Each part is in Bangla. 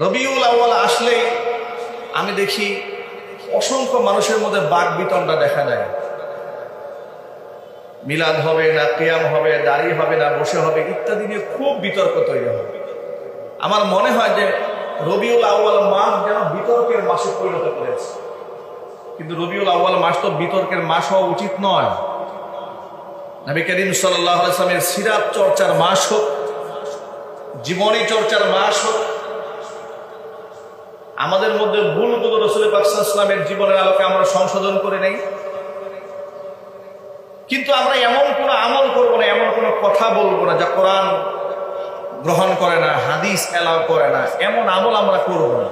রবিউল আউয়াল আসলেই আমি দেখি অসংখ্য মানুষের মধ্যে বাক বিতণ্ডা দেখা দেয়। মিলাদ হবে না, কিয়াম হবে, দাঁড়িয়ে হবে না, বসে হবে ইত্যাদি নিয়ে খুব বিতর্ক তৈরি হবে। আমার মনে হয় যে রবিউল আউয়াল মাস যেন বিতর্কের মাসে পরিণত করেছে, কিন্তু রবিউল আউয়াল মাস তো বিতর্কের মাস হওয়া উচিত নয়। নবী করিম সাল্লাল্লাহু আলাইহি ওয়াসাল্লামের সিরাত চর্চার মাস হোক, জীবনী চর্চার মাস হোক। আমাদের মধ্যে ভুলগুলো রাসূল পাক সাল্লাল্লাহু আলাইহি ওয়াসাল্লামের জীবনের আলোকে আমরা সংশোধন করে নেই, কিন্তু আমরা এমন কোনো আমল করব না, এমন কোনো কথা বলবো না যা কোরআন গ্রহণ করে না, হাদিস এলাও করে না, এমন আমল আমরা করব না।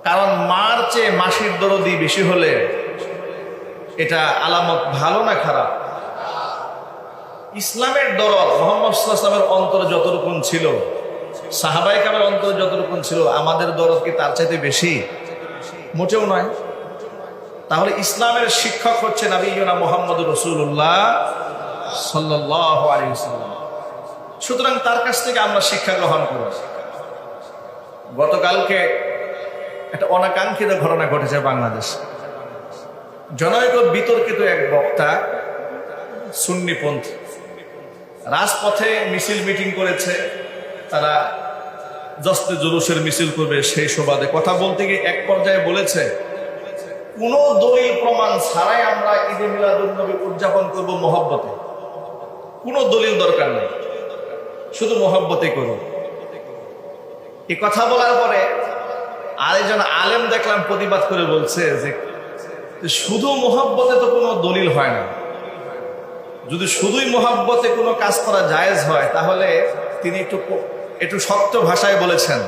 কারণ মার চেয়ে মাসির দরদি বেশি হলে এটা আলামত ভালো না খারাপ? ইসলামের দরদ মুহাম্মদ সাল্লাল্লাহু আলাইহি ওয়াসাল্লামের অন্তরে যতটুকু ছিল, সাহাবায়ে কেরামের অন্তরে যতটুকু ছিল, আমাদের দরদ কি তার চাইতে বেশি? মোটেও নয়। তাহলে ইসলামের শিক্ষক হচ্ছে নবিয়ুনা মুহাম্মদুর রাসূলুল্লাহ সাল্লাল্লাহু আলাইহি ওয়াসাল্লাম। সুতরাং তার কাছ থেকে আমরা শিক্ষা গ্রহণ করব। গতকালকে একটা অনাকাঙ্ক্ষিত ঘটনা ঘটেছে বাংলাদেশ। জনৈক বিতর্কিত এক বক্তা সুন্নিপন্থী রাজপথে মিছিল মিটিং করেছে। তারা জস্তে জুলুসের মিছিল করবে, সেই সুবাদে কথা বলতে গিয়ে এক পর্যায়ে বলেছে, কোন দলিল প্রমাণ ছাড়াই আমরা ঈদে মিলাদুন নবী উদযাপন করব মহব্বতে। কোনো দলিল দরকার নেই, শুধু মহব্বতে করব। এই কথা বলার পরে আরেকজন আলেম দেখলাম প্রতিবাদ করে বলছে যে শুধু মহব্বতে তো কোনো দলিল হয় না। যদি শুধুই মহব্বতে কোনো কাজ করা জায়েজ হয়, তাহলে তিনি একটু শক্ত ভাষায় বলেছেন,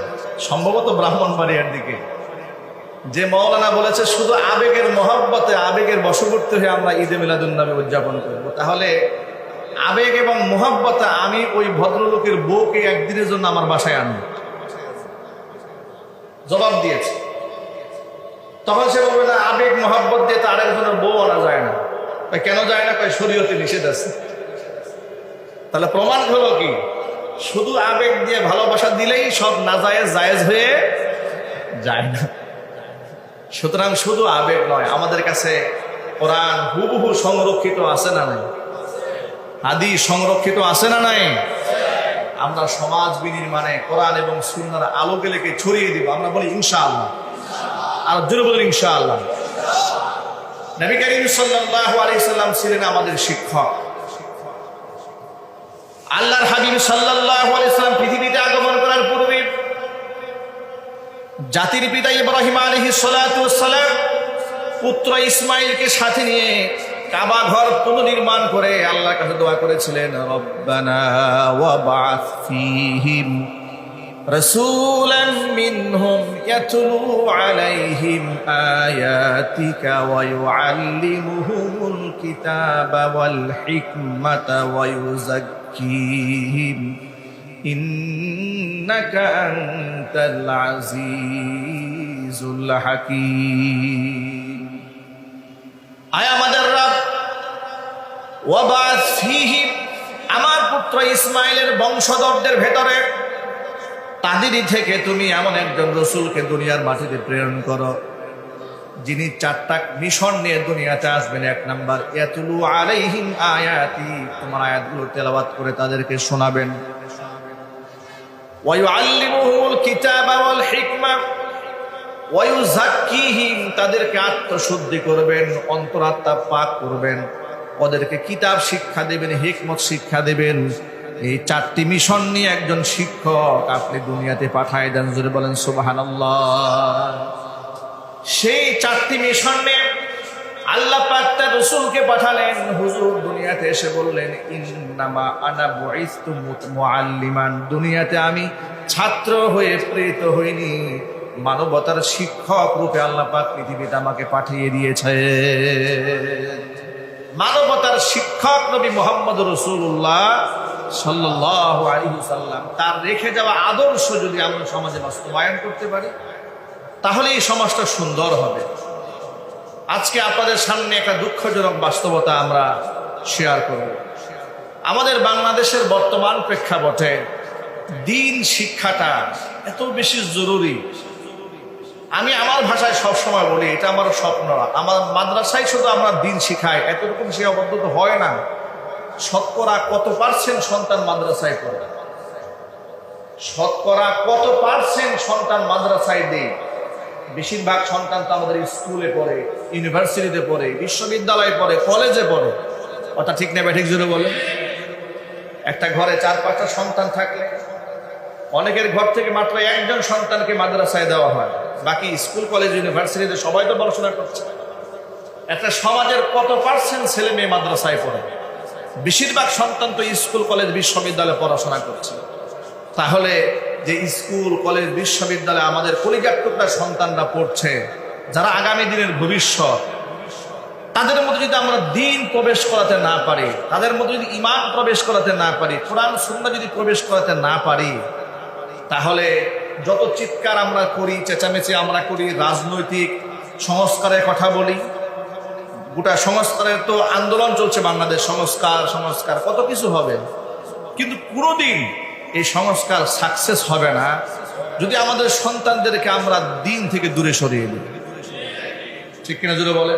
সম্ভবত ব্রাহ্মণবাড়িয়ার দিকে, যে মাওলানা বলেছে শুধু আবেগের মহব্বতে, আবেগের বশবর্তী হয়ে আমরা ঈদে মিলাদুন নবী উদযাপন করব। তাহলে আবেগ এবং মহব্বতে আমি ওই ভদ্রলোকের বউকে একদিনের জন্য আমার বাসায় আনবো। জবাব দিয়েছে। তখন সে বলবে না, আবেগ মহব্বত দিয়ে তো আরেকজনের বউ আনা যায় না। কেন যায় না? শরীয়তে নিষেধ আছে। তাহলে প্রমাণ হলো কি? শুধু আবেগ দিয়ে ভালোবাসা দিলেই সব নাজায়েজ জায়েজ হয়ে যায় না। সুতরাং শুধু আবেগ নয়, আমাদের কাছে কোরআন হুবহু সংরক্ষিত আছে না নাই? হাদিস সংরক্ষিত আছে না নাই? আমরা সমাজ বিনির্মাণে কোরআন এবং সুন্নাহর আলোকে লেগে ছড়িয়ে দিব। আমরা বলি ইনশাআল্লাহ, আর জোরে বলি ইনশাআল্লাহ। নবী করিম সাল্লাল্লাহু আলাইহি সাল্লাম ছিলেন আমাদের শিক্ষক। আল্লাহর হাবিব সাল্লাল্লাহু আলাইহি সাল্লাম পৃথিবীতে আগমন করার পূর্বে জাতির পিতা ইব্রাহিম আলাইহিস সালাতু ওয়াস সালাম পুত্র ইসমাঈলকে সাথে নিয়ে কাবা ঘর পুনর্নির্মাণ করে আল্লাহর কাছে দোয়া করেছিলেন, রব্বানা ওয়াবআথ ফীহিম রাসূলান মিনহুম ইয়াতলু আলাইহিম আয়াতিকা ওয়া ইউআল্লিমুহুমুল কিতাবা ওয়াল হিকমাতা ওয়া ইউযাক্কিহিম ইন্নাকা আনতাল আজিজুল হাকীম। আয় আমাদের রব, ওয়াবাস ফীহিম, আমার পুত্র ইসমাইলের বংশধরদের ভেতরে তাদেরই থেকে তুমি এমন একজন রাসূলকে দুনিয়ার মাটিতে প্রেরণ করো, যিনি 4টা মিশন নিয়ে দুনিয়াতে আসবেন। 1 নাম্বার, ইয়াতলু আলাইহিম আয়াতি, তোমার আয়াতগুলো তেলাওয়াত করে তাদেরকে শোনাবেন। ওয়া ইউআল্লিমুহুমুল কিতাবা ওয়াল হিকমা ওয়া ইউযাক্কিহিম, তাদেরকে আত্মশুদ্ধি করবেন, অন্তরাত্মা পাক করবেন, ওদেরকে কিতাব শিক্ষা দেবেন, হিকমত শিক্ষা দেবেন। এই 4টি মিশন নিয়ে একজন শিক্ষক আপনি দুনিয়াতে পাঠায় দেন। জোরে বলেন সুবহানাল্লাহ। সেই 4টি মিশন নিয়ে আল্লাহ পাক তার রাসূলকে পাঠালেন। হুজুর দুনিয়াতে এসে বললেন, ইন্নামা আনা বুইসতু মুআল্লিমান, দুনিয়াতে আমি ছাত্র হয়ে প্রেরিত হইনি, মানবতার শিক্ষক রূপে আল্লাহ পাক পৃথিবীতে আমাকে পাঠিয়ে দিয়েছে। মানবতার শিক্ষক নবী মুহাম্মদ রাসূলুল্লাহ সাল্লাল্লাহু আলাইহি ওয়াসাল্লাম, তার রেখে যাওয়া আদর্শ যদি আমরা সমাজে বাস্তবায়ন করতে পারি, তাহলে এই সমাজটা সুন্দর হবে। আজকে আপনাদের সামনে একটা দুঃখজনক বাস্তবতা আমরা শেয়ার করব। আমাদের বাংলাদেশের বর্তমান প্রেক্ষাপটে দ্বীন শিক্ষাটা এত বেশি জরুরি। আমি আমার ভাষায় সবসময় বলি, এটা আমার স্বপ্ন। আমার মাদ্রাসায় শুধু আমরা দিন শিখাই, এতটুকু সীমাবদ্ধ হয় না। শতকরা কত পার্সেন্ট সন্তান মাদ্রাসায় পড়ে? শতকরা কত পার্সেন্ট সন্তান মাদ্রাসায় দেয়? বেশিরভাগ সন্তান তো আমাদের স্কুলে পড়ে, ইউনিভার্সিটিতে পড়ে, বিশ্ববিদ্যালয়ে পড়ে, কলেজে পড়ে। কথা ঠিক নেবে ঠিক জোরে বলে। একটা ঘরে 4-5টা সন্তান থাকলে অনেকের ঘর থেকে মাত্র একজন সন্তানকে মাদ্রাসায় দেওয়া হয়, বাকি স্কুল কলেজ ইউনিভার্সিটিতে সবাই তো পড়াশোনা করছে। একটা সমাজের কত পার্সেন্ট ছেলে মেয়ে মাদ্রাসায় পড়ে? বেশিরভাগ সন্তান তো স্কুল কলেজ বিশ্ববিদ্যালয়ে পড়াশোনা করছে। তাহলে যে স্কুল কলেজ বিশ্ববিদ্যালয়ে আমাদের কলিজার টুকরা সন্তানরা পড়ছে, যারা আগামী দিনের ভবিষ্যৎ, তাদের মধ্যে যদি আমরা দিন প্রবেশ করাতে না পারি, তাদের মধ্যে যদি ঈমান প্রবেশ করাতে না পারি, কোরআন সুন্নাহ যদি প্রবেশ করাতে না পারি, তাহলে যত চিৎকার আমরা করি, চেঁচামেচি আমরা করি, রাজনৈতিক সংস্কারের কথা বলি, গোটা সংস্কারের তো আন্দোলন চলছে বাংলাদেশ, সংস্কার সংস্কার কত কিছু হবে, কিন্তু কোনোদিন এই সংস্কার সাকসেস হবে না যদি আমাদের সন্তানদেরকে আমরা দিন থেকে দূরে সরিয়ে দিই। ঠিক কিনা জুড়ে বলে?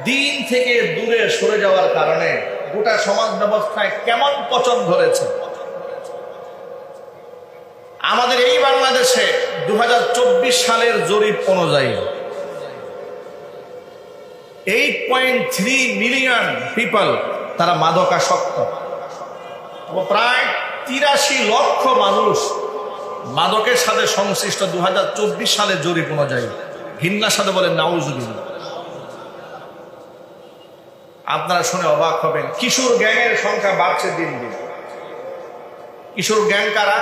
দিন থেকে দূরে সরে যাওয়ার কারণে গোটা সমাজ ব্যবস্থায় কেমন পচন ধরেছে। আমাদের এই বাংলাদেশে 2024 সালের জরিপ অনুযায়ী 8.3 মিলিয়ন পিপল তারা মাদকাসক্ত। প্রায় 83 লক্ষ মানুষ মাদকের সাথে সংশ্লিষ্ট 2024 সালের জরিপ অনুযায়ী। ঘৃণার সাথে বলেন নাউজুবিল্লাহ। আপনারা শুনে অবাক হবেন, কিশোর গ্যাংয়ের সংখ্যা বাড়ছে দিন দিন। কিশোর গ্যাং কারা?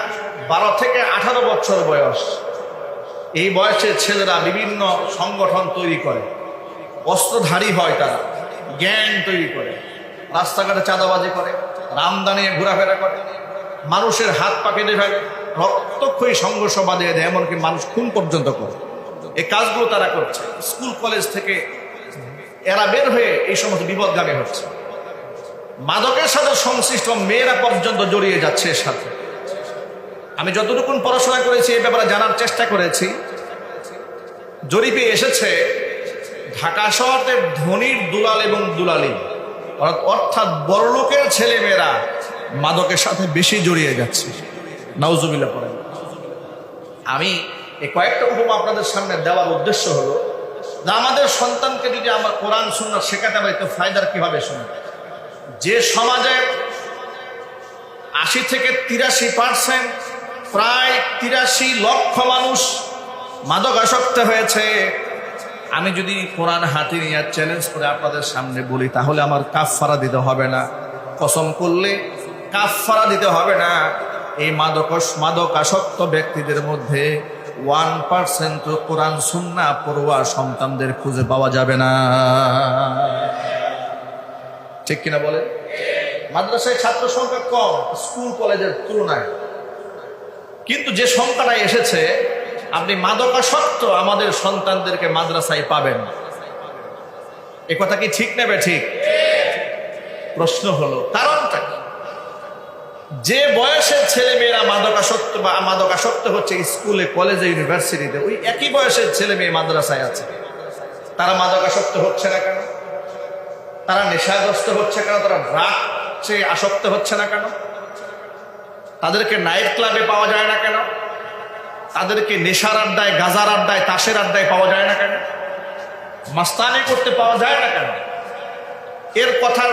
12 থেকে 18 বছর বয়স। এই বয়সের ছেলেরা বিভিন্ন সংগঠন তৈরি করে, অস্ত্রধারী হয়, তারা গ্যাং তৈরি করে, রাস্তাঘাটে চাঁদাবাজি করে, রামদা নিয়ে ঘোরাফেরা করে, মানুষের হাত পা কেটে ফেলে, রক্তক্ষয়ী সংঘর্ষ বাঁধিয়ে দেয়, এমনকি মানুষ খুন পর্যন্ত করে। এই কাজগুলো তারা করছে। স্কুল কলেজ থেকে এরা বের হয়ে এই সমস্ত বিপদগামী হচ্ছে। মাদকের সাথে সংশ্লিষ্ট মেয়েরা পর্যন্ত জড়িয়ে যাচ্ছে এর সাথে। আমি যতটুকু পড়াশোনা করেছি এই ব্যাপারে জানার চেষ্টা করেছি, জরিপে এসেছে ঢাকা শহরের ধনীর দুলাল এবং দুলালি, অর্থাৎ বড়লোকের ছেলে মেয়েরা মাদকের সাথে বেশি জড়িয়ে যাচ্ছে। নাউজুবিল্লাহ পড়েন। আমি এই কয়েকটা উপমা আপনাদের সামনে দেওয়ার উদ্দেশ্য হলো যে আমাদের সন্তানকে যদি আমরা কোরআন সুন্নাহ শেখাতে পারি তো ফায়দার কিভাবে শুনে। যে সমাজে 80 থেকে 83%, প্রায় 83 লক্ষ মানুষ মাদকাসক্ত হয়েছে, আমি যদি কোরআন হাতে নিয়ে চ্যালেঞ্জ করে আপনাদের সামনে বলি তাহলে আমার কাফফারা দিতে হবে না, কসম করলে কাফফারা দিতে হবে না। এই মাদকাসক্ত ব্যক্তিদের মধ্যে 1% কোরআন সুন্নাহ পড়ুয়া সন্তানদের খুঁজে পাওয়া যাবে না। ঠিক কিনা বলে? মাদ্রাসায় ছাত্র সংখ্যা কম স্কুল কলেজের তুলনায়, কিন্তু যে সংখ্যাটা এসেছে, আপনি মাদকাসক্ত আমাদের সন্তানদেরকে মাদ্রাসায় পাবেন। এ কথা কি ঠিক নেবে? ঠিক। প্রশ্ন হলো কারণটা কি? যে বয়সের ছেলে মেয়েরা মাদকাসক্ত হচ্ছে স্কুলে কলেজে ইউনিভার্সিটিতে, ওই একই বয়সের ছেলে মেয়ে মাদ্রাসায় আছে। তারা মাদকাসক্ত হচ্ছে না কেন? তারা নেশাগ্রস্ত হচ্ছে কেন? তারা ড্রাগসে আসক্ত হচ্ছে না কেন? তাদেরকে নাইট ক্লাবে পাওয়া যায় না কেন? তাদেরকে নেশার আড্ডায়, গাজার আড্ডায়, তাসের আড্ডায় পাওয়া যায় না কেন? মাস্তানি করতে পাওয়া যায় না কেন? এর কথার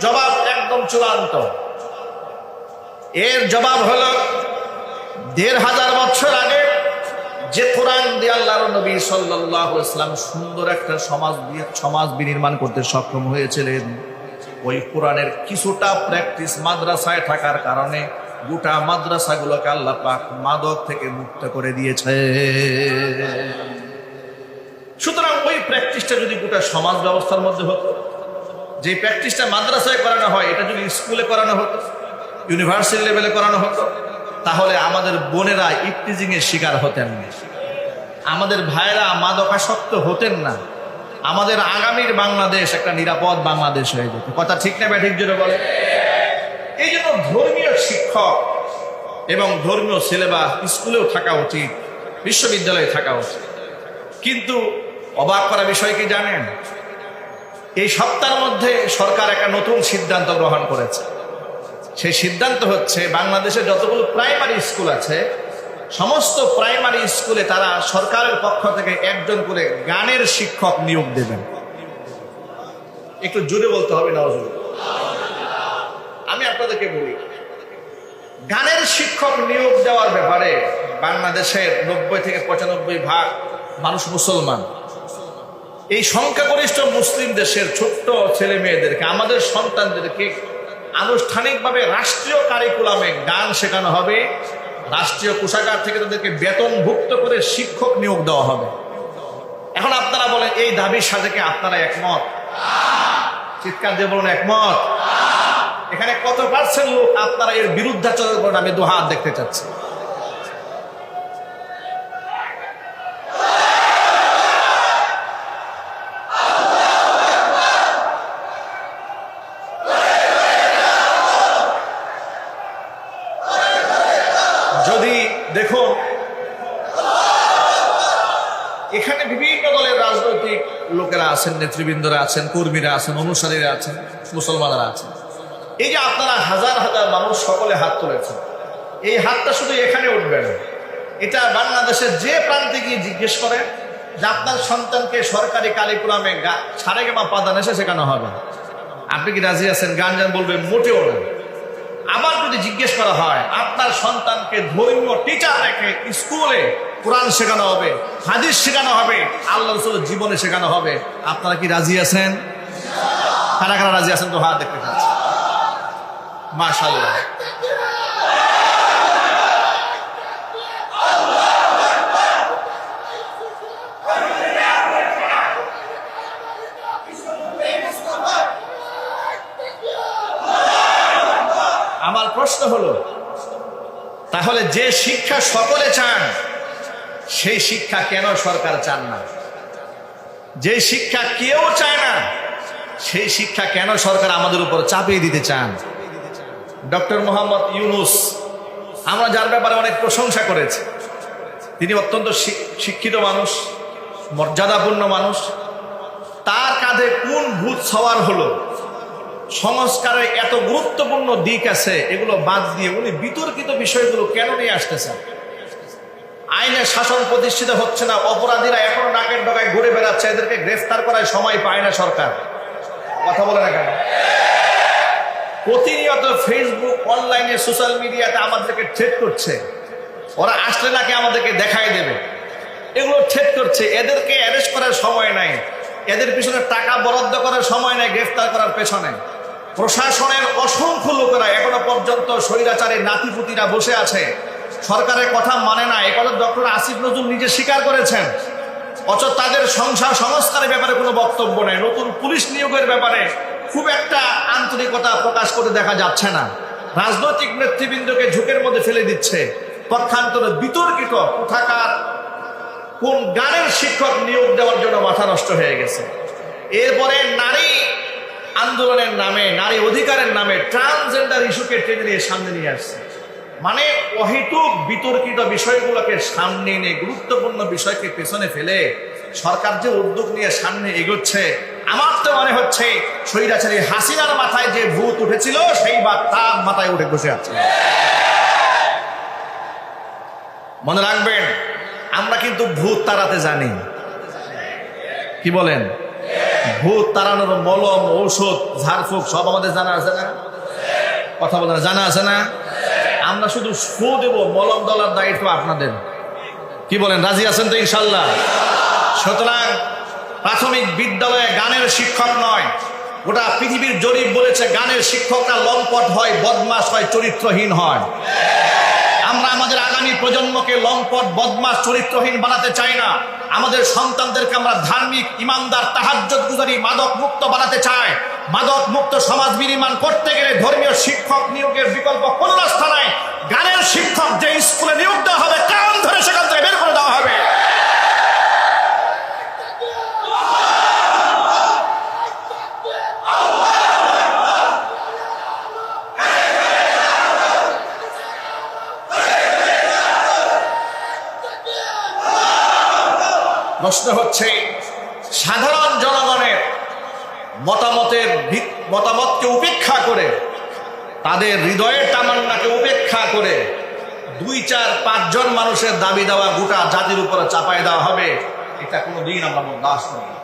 জবাব একদম চূড়ান্ত। এর জবাব হলো 1500 বছর আগে যে কোরআন দিয়ে আল্লাহর নবী সাল্লাল্লাহু আলাইহি ওয়াসাল্লাম সুন্দর একটা সমাজ বিনির্মাণ করতে সক্ষম হয়েছিলেন, ওই কোরআনের কিছুটা প্র্যাকটিস মাদ্রাসায় থাকার কারণে গোটা মাদ্রাসাগুলোকে আল্লাহ পাক মাদক থেকে মুক্ত করে দিয়েছে। সুতরাং ওই প্র্যাকটিসটা যদি গোটা সমাজ ব্যবস্থার মধ্যে হতো, যে প্র্যাকটিসটা মাদ্রাসায় করানো হয় এটা যদি স্কুলে করানো হতো, ইউনিভার্সিটি লেভেলে করানো হতো, তাহলে আমাদের বোনেরা ইফটিজিং এর শিকার হতেন না, আমাদের ভাইরা মাদকাসক্ত হতেন না, আমাদের আগামীর বাংলাদেশ একটা নিরাপদ বাংলাদেশ হয়ে যেত। কথা ঠিক না? ঠিক জোরে বলে। এই জন্য ধর্মীয় শিক্ষক এবং ধর্মীয় সিলেবাস স্কুলেও থাকা উচিত, বিশ্ববিদ্যালয়ে থাকা উচিত। কিন্তু অবাক করা বিষয় কি জানেন, এই সপ্তাহের মধ্যে সরকার একটা নতুন সিদ্ধান্ত গ্রহণ করেছে। সেই সিদ্ধান্ত হচ্ছে বাংলাদেশে যতগুলো প্রাইমারি স্কুল আছে সমস্ত প্রাইমারি স্কুলে তারা সরকারের পক্ষ থেকে একজন করে গানের শিক্ষক নিয়োগ দেবেন। একটু জোরে বলতে হবে নাউজুবিল্লাহ। আমি আপনাদেরকে বলি, গানের শিক্ষক নিয়োগ দেওয়ার ব্যাপারে বাংলাদেশের 90 থেকে 95% মানুষ মুসলমান। এই সংখ্যাগরিষ্ঠ মুসলিম দেশের ছোট্ট ছেলে মেয়েদেরকে, আমাদের সন্তানদেরকে আনুষ্ঠানিকভাবে রাষ্ট্রীয় কারিকুলামে গান শেখানো হবে, রাষ্ট্রীয় কোষাগার থেকে তাদেরকে বেতনভুক্ত করে শিক্ষক নিয়োগ দেওয়া হবে। এখন আপনারা বলেন এই দাবির সাথে কি আপনারা একমত? চিৎকার দিয়ে বলুন একমত। এখানে কত পার্সেন্ট লোক আপনারা এর বিরুদ্ধাচরণ করেন? আমি দুহাত দেখতে চাচ্ছি। যদি দেখুন এখানে বিভিন্ন দলের রাজনৈতিক লোকেরা আছেন, নেতৃবৃন্দরা আছেন, কর্মীরা আছেন, অনুসারীরা আছেন, মুসলমানরা আছেন। এই যে আপনারা হাজার হাজার মানুষ সকলে হাত তুলেছেন, এই হাতটা শুধু এখানে উঠবে না, এটা বাংলাদেশের যে প্রান্তে গিয়ে জিজ্ঞেস করেন যে আপনার সন্তানকে সরকারি কারিকুলামে সারেগামা পাদান এসে শেখানো হবে, আপনি কি রাজি আছেন? গান গান বলবে মোটেও না। আবার যদি জিজ্ঞেস করা হয় আপনার সন্তানকে ধর্মীয় টিচার রেখে স্কুলে কোরআন শেখানো হবে, হাদিস শেখানো হবে, আল্লাহ রাসূলের জীবনে শেখানো হবে, আপনারা কি রাজি আছেন? কারা কারা রাজি আছেন তো হাত দেখতে পাচ্ছি। মাশাআল্লাহ। আমার প্রশ্ন হলো, তাহলে যে শিক্ষা সকলে চান সেই শিক্ষা কেন সরকার চান না? যে শিক্ষা কেউ চায় না সেই শিক্ষা কেন সরকার আমাদের উপর চাপিয়ে দিতে চান? ডক্টর মোহাম্মদ ইউনূস, আমরা যার ব্যাপারে অনেক প্রশংসা করেছি, তিনি অত্যন্ত শিক্ষিত মানুষ, মর্যাদাপূর্ণ মানুষ। তার কাঁধে কোন ভূত সওয়ার হলো? সংস্কারের এত গুরুত্বপূর্ণ দিক আছে, এগুলো বাদ দিয়ে উনি বিতর্কিত বিষয়গুলো কেন নিয়ে আসতেছেন? আইনের শাসন প্রতিষ্ঠিত হচ্ছে না, অপরাধীরা এখনো নাকের ডগায় ঘুরে বেড়াচ্ছে, এদেরকে গ্রেফতার করার সময় পায় না সরকার। কথা বলে না কেন? প্রতিনিয়ত ফেসবুক, অনলাইনে, সোশ্যাল মিডিয়াতে আমাদেরকে থ্রেট করছে, ওরা আসলে নাকি আমাদেরকে দেখাই দেবে, এগুলো থ্রেট করছে। এদেরকে অ্যারেস্ট করার সময় নাই, এদের পিছনে টাকা বরাদ্দ করার সময় নাই গ্রেফতার করার পেছনে। প্রশাসনের অসংখ্য লোকেরা এখনো পর্যন্ত স্বৈরাচারের নাতিপুতিরা বসে আছে, সরকারের কথা মানে না। একথা ডক্টর আসিফ নজরুল নিজে স্বীকার করেছেন। অথচ তাদের সংসার সংস্কারের ব্যাপারে কোনো বক্তব্য নেই। নতুন পুলিশ নিয়োগের ব্যাপারে খুব একটা আন্তরিকতা প্রকাশ করে দেখা যাচ্ছে না। রাজনৈতিক নেতৃবৃন্দকে ঝুঁকের মধ্যে ফেলে দিচ্ছে। পক্ষান্তরে বিতর্কিত কোথাকার কোন গানের শিক্ষক নিয়োগ দেওয়ার জন্য মাথা নষ্ট হয়ে গেছে। এরপরে নারী আন্দোলনের নামে, নারী অধিকারের নামে ট্রান্সজেন্ডার ইস্যুকে টেনে নিয়ে সামনে নিয়ে আসছে। মানে অহেতুক বিতর্কিত বিষয়গুলোকে সামনে এনে গুরুত্বপূর্ণ বিষয়কে পেছনে ফেলে সরকার যে উদ্যোগ নিয়ে সামনে এগোচ্ছে, আমার তো মনে হচ্ছে স্বৈরাচারী হাসিনার মাথায় যে ভূত উঠেছিল সেই বাত তার মাথায় উঠে বসে আছে। মনে রাখবেন, আমরা কিন্তু ভূত তাড়াতে জানি। কি বলেন? ভূত তাড়ানোর মলম, ঔষধ, ঝাড়ফুঁক সব আমাদের জানা আছে না? কথা বলেন, জানা আছে না? আমরা শুধু ফু দেব, মলম দলার দায়িত্ব আপনাদের। কি বলেন, রাজি আছেন তো ইনশাল্লাহ? সুতরাং প্রাথমিক বিদ্যালয়ে গানের শিক্ষক নয়, গোটা পৃথিবীর জরিপ বলেছে গানের শিক্ষকরা লম্পট হয়, বদমাশ হয়, চরিত্রহীন হয়। আমরা আমাদের আগামী প্রজন্মকে লম্পট, বদমাশ, চরিত্রহীন বানাতে চাই না। আমাদের সন্তানদেরকে আমরা ধার্মিক, ইমানদার, তাহাজ্জুদ গুজারি, মাদক মুক্ত বানাতে চাই। মাদক মুক্ত সমাজ বিনির্মাণ করতে গেলে ধর্মীয় শিক্ষক নিয়োগের বিকল্প কোন রাস্তা নাই। গানের শিক্ষক যে স্কুলে নিয়োগ দেওয়া হবে, কান ধরে সেখান থেকে বের করে দেওয়া হবে। প্রশ্ন হচ্ছে, সাধারণ জনগণের মতামতকে উপেক্ষা করে, তাদের হৃদয়ের তামান্নাকে উপেক্ষা করে 2-4-5 জন মানুষের দাবি দেওয়া গোটা জাতির উপরে চাপাই দেওয়া হবে, এটা কোনোদিন আমরা বরদাস্ত করি না।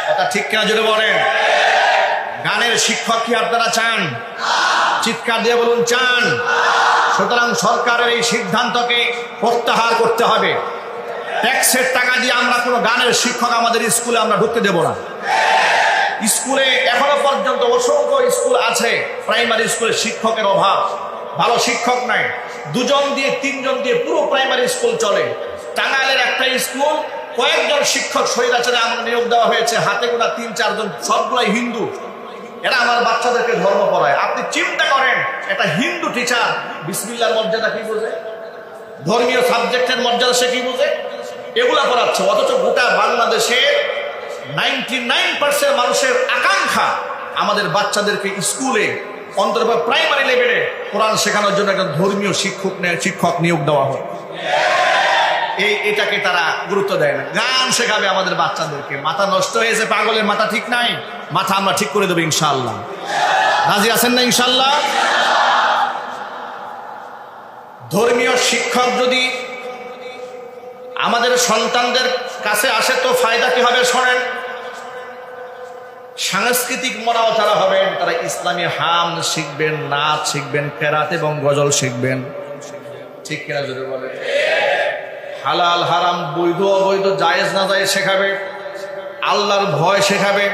কথা ঠিক কিনা জোরে বলেন? গানের শিক্ষক কি আপনারা চান? চিৎকার দিয়ে বলুন চান। সুতরাং সরকারের এই সিদ্ধান্তকে প্রত্যাহার করতে হবে। ট্যাক্সের টাকা দিয়ে আমরা কোনো গানের শিক্ষক আমাদের স্কুলে আমরা ঢুকতে দেব না। স্কুলে এখনো পর্যন্ত অসংখ্য স্কুল আছে, প্রাইমারি স্কুলে শিক্ষকের অভাব, ভালো শিক্ষক নাই, 2 জন দিয়ে 3 জন দিয়ে পুরো প্রাইমারি স্কুল চলে। টাঙ্গাইলের একটা স্কুল কয়েকজন শিক্ষক স্বৈরাচারে আমার নিয়োগ দেওয়া হয়েছে, হাতে গোনা 3-4 জন, সবগুলাই হিন্দু। এরা আমার বাচ্চাদেরকে ধর্ম পড়ায়। আপনি চিন্তা করেন, একটা হিন্দু টিচার বিসমিল্লাহর মর্যাদা কি বোঝে, ধর্মীয় সাবজেক্টের মর্যাদা সে কি বোঝে, এগুলা পড়াচ্ছে। অথচ গোটা বাংলাদেশের 99% মানুষের আকাঙ্ক্ষা আমাদের বাচ্চাদেরকে স্কুলে, অন্তত প্রাইমারি লেভেলে কোরআন শেখানোর জন্য একটা ধর্মীয় শিক্ষক নিয়োগ দেওয়া হয়। এটাকে তারা গুরুত্ব দেয় না। গান শেখাবে আমাদের বাচ্চাদেরকে। মাথা নষ্ট হয়েছে, পাগলের মাথা ঠিক নাই, মাথা আমরা ঠিক করে দেবো ইনশাআল্লাহ। রাজি আছেন না ইনশাআল্লাহ? ধর্মীয় শিক্ষক যদি আমাদের সন্তানদের কাছে আসে তো ফায়দা কি হবে শোনেন। সাংস্কৃতিক মরাও তারা হবেন, তারা ইসলামী হাম শিখবেন, নাচ শিখবেন, কেরাত এবং গজল শিখবেন। ঠিক কিনা যদি বলে? হালাল হারাম, বৈধ অবৈধ, জায়েজ না জায়েজ শেখাবে, আল্লাহর ভয় শেখাবে।